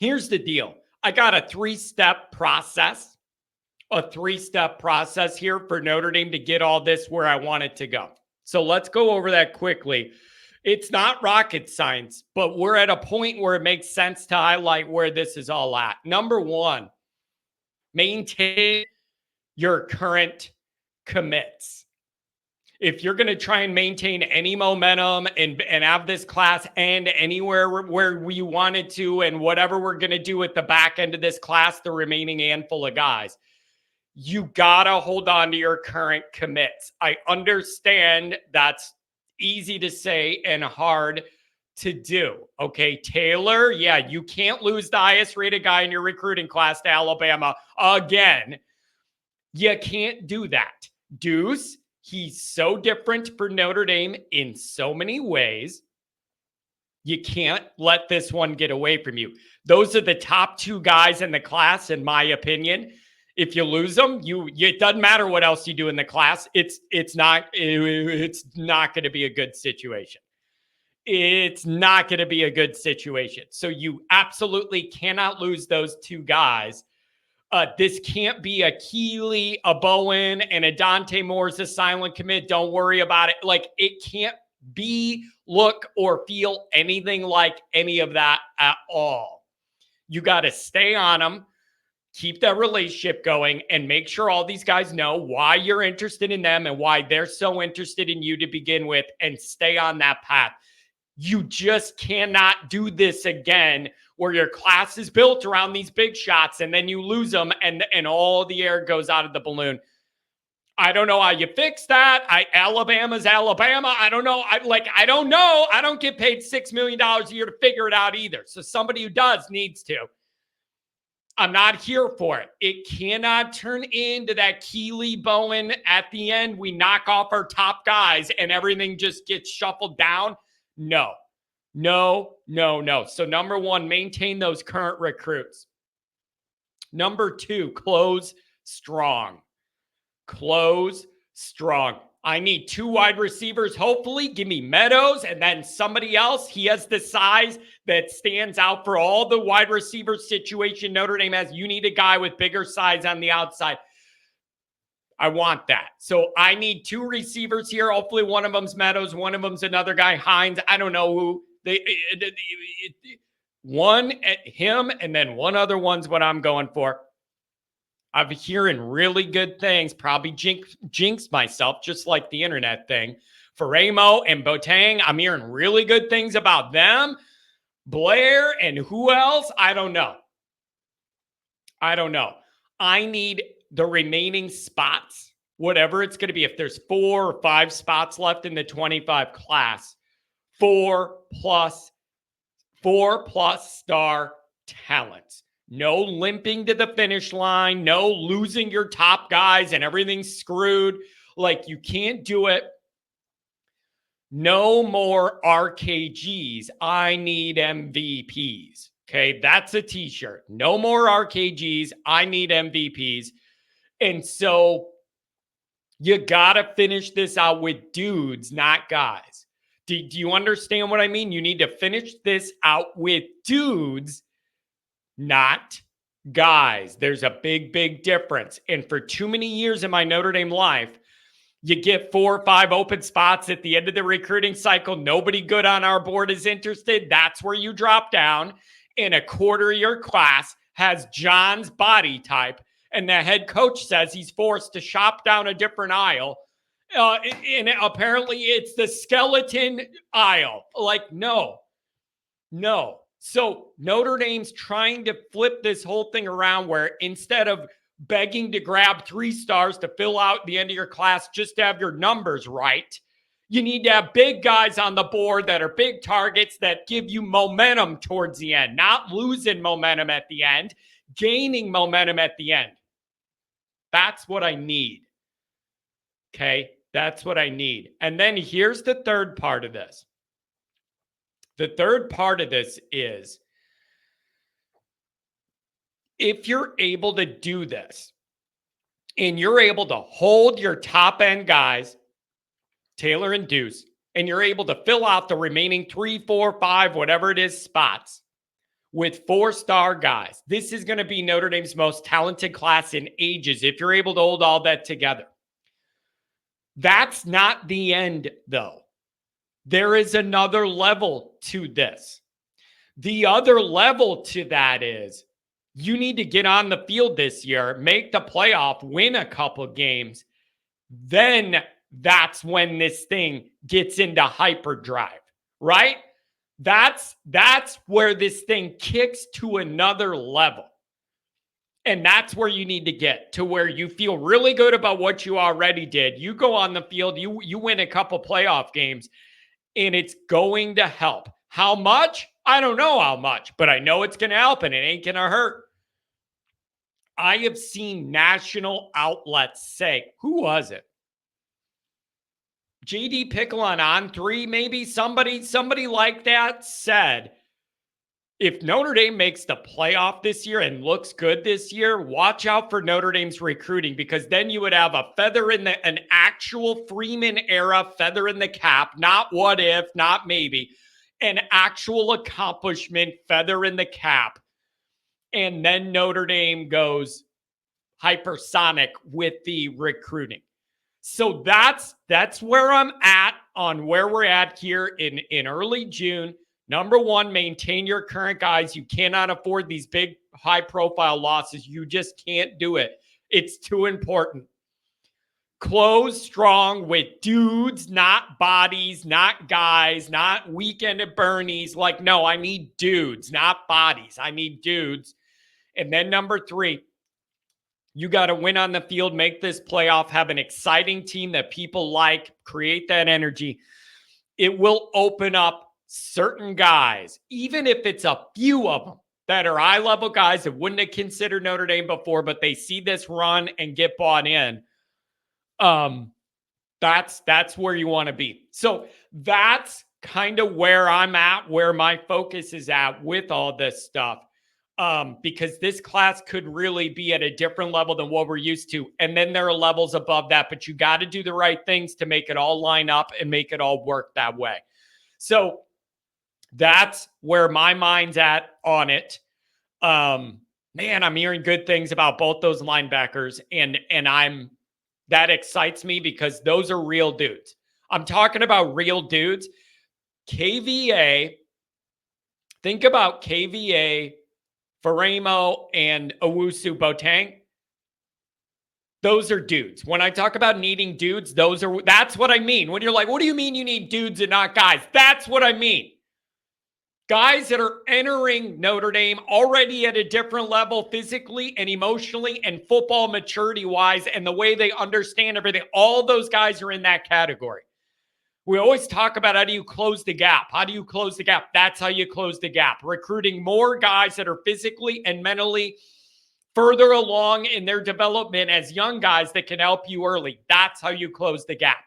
Here's the deal. I got a three-step process here for Notre Dame to get all this where I want it to go. So let's go over that quickly. It's not rocket science, but we're at a point where it makes sense to highlight where this is all at. Number one, maintain your current commits. If you're going to try and maintain any momentum and have this class end anywhere where we wanted to, and whatever we're going to do at the back end of this class, the remaining handful of guys, you got to hold on to your current commits. I understand that's easy to say and hard to do. Okay, Taylor, yeah, you can't lose the highest rated guy in your recruiting class to Alabama again. You can't do that. Deuce, he's so different for Notre Dame in so many ways. You can't let this one get away from you. Those are the top two guys in the class, in my opinion. If you lose them, it doesn't matter what else you do in the class. It's not going to be a good situation. It's not going to be a good situation. So you absolutely cannot lose those two guys. This can't be a Keeley, a Bowen, and a Dante Moore's a silent commit. Don't worry about it. Like, it can't be, look, or feel anything like any of that at all. You got to stay on them, keep that relationship going, and make sure all these guys know why you're interested in them and why they're so interested in you to begin with, and stay on that path. You just cannot do this again where your class is built around these big shots and then you lose them and all the air goes out of the balloon. I don't know how you fix that. Alabama's Alabama. I don't know. I don't know. I don't get paid $6 million a year to figure it out either. So somebody who does needs to. I'm not here for it. It cannot turn into that Keeley Bowen at the end. We knock off our top guys and everything just gets shuffled down. No. So number one, maintain those current recruits. Number two, close strong. I need two wide receivers. Hopefully, give me Meadows and then somebody else. He has the size that stands out for all the wide receiver situation Notre Dame has. You need a guy with bigger size on the outside. I want that. So I need two receivers here. Hopefully one of them's Meadows. One of them's another guy, Hines. I don't know who. One at him and then one other one's what I'm going for. I'm hearing really good things. Probably jinxed myself, just like the internet thing. Faremo and Boateng, I'm hearing really good things about them. Blair and who else? I don't know. I need the remaining spots, whatever it's going to be. If there's 4 or 5 spots left in the 25 class, 4+ star talents. No limping to the finish line. No losing your top guys and everything's screwed. Like, you can't do it. No more RKGs. I need MVPs. Okay, that's a t-shirt. No more RKGs. I need MVPs. And so you got to finish this out with dudes, not guys. Do you understand what I mean? You need to finish this out with dudes, not guys. There's a big difference. And for too many years in my Notre Dame life, you get 4 or 5 open spots at the end of the recruiting cycle. Nobody good on our board is interested. That's where you drop down. And a quarter of your class has John's body type. And the head coach says he's forced to shop down a different aisle. And apparently it's the skeleton aisle. Like, no. So Notre Dame's trying to flip this whole thing around where instead of begging to grab 3 stars to fill out the end of your class just to have your numbers right, you need to have big guys on the board that are big targets that give you momentum towards the end, not losing momentum at the end, gaining momentum at the end. That's what I need. Okay, that's what I need. And then here's the third part of this. The third part of this is, if you're able to do this and you're able to hold your top end guys, Taylor and Deuce, and you're able to fill out the remaining 3, 4, 5, whatever it is, spots with 4-star guys. This is going to be Notre Dame's most talented class in ages if you're able to hold all that together. That's not the end, though. There is another level to this. The other level to that is you need to get on the field this year, make the playoff, win a couple games. Then that's when this thing gets into hyperdrive, right? That's where this thing kicks to another level. And that's where you need to get to, where you feel really good about what you already did. You go on the field, you win a couple playoff games, and it's going to help. How much? I don't know how much, but I know it's going to help, and it ain't going to hurt. I have seen national outlets say, who was it? JD Pickle on 3, maybe somebody like that said, if Notre Dame makes the playoff this year and looks good this year, watch out for Notre Dame's recruiting, because then you would have a feather in an actual Freeman era feather in the cap, not what if, not maybe, an actual accomplishment feather in the cap. And then Notre Dame goes hypersonic with the recruiting. So that's where I'm at on where we're at here in early June. Number one, maintain your current guys. You cannot afford these big high-profile losses. You just can't do it. It's too important. Close strong with dudes, not bodies, not guys, not weekend at Bernie's. Like, no, I need dudes, not bodies. I need dudes. And then number 3, you got to win on the field, make this playoff, have an exciting team that people like, create that energy. It will open up certain guys, even if it's a few of them that are eye-level guys that wouldn't have considered Notre Dame before, but they see this run and get bought in. That's where you want to be. So that's kind of where I'm at, where my focus is at with all this stuff. Because this class could really be at a different level than what we're used to. And then there are levels above that, but you got to do the right things to make it all line up and make it all work that way. So that's where my mind's at on it. Man, I'm hearing good things about both those linebackers, and that excites me because those are real dudes. I'm talking about real dudes. KVA, think about KVA, Faremo, and Owusu Boateng. Those are dudes. When I talk about needing dudes, that's what I mean. When you're like, what do you mean you need dudes and not guys? That's what I mean. Guys that are entering Notre Dame already at a different level physically and emotionally and football maturity-wise, and the way they understand everything. All those guys are in that category. We always talk about, how do you close the gap? How do you close the gap? That's how you close the gap. Recruiting more guys that are physically and mentally further along in their development as young guys that can help you early. That's how you close the gap.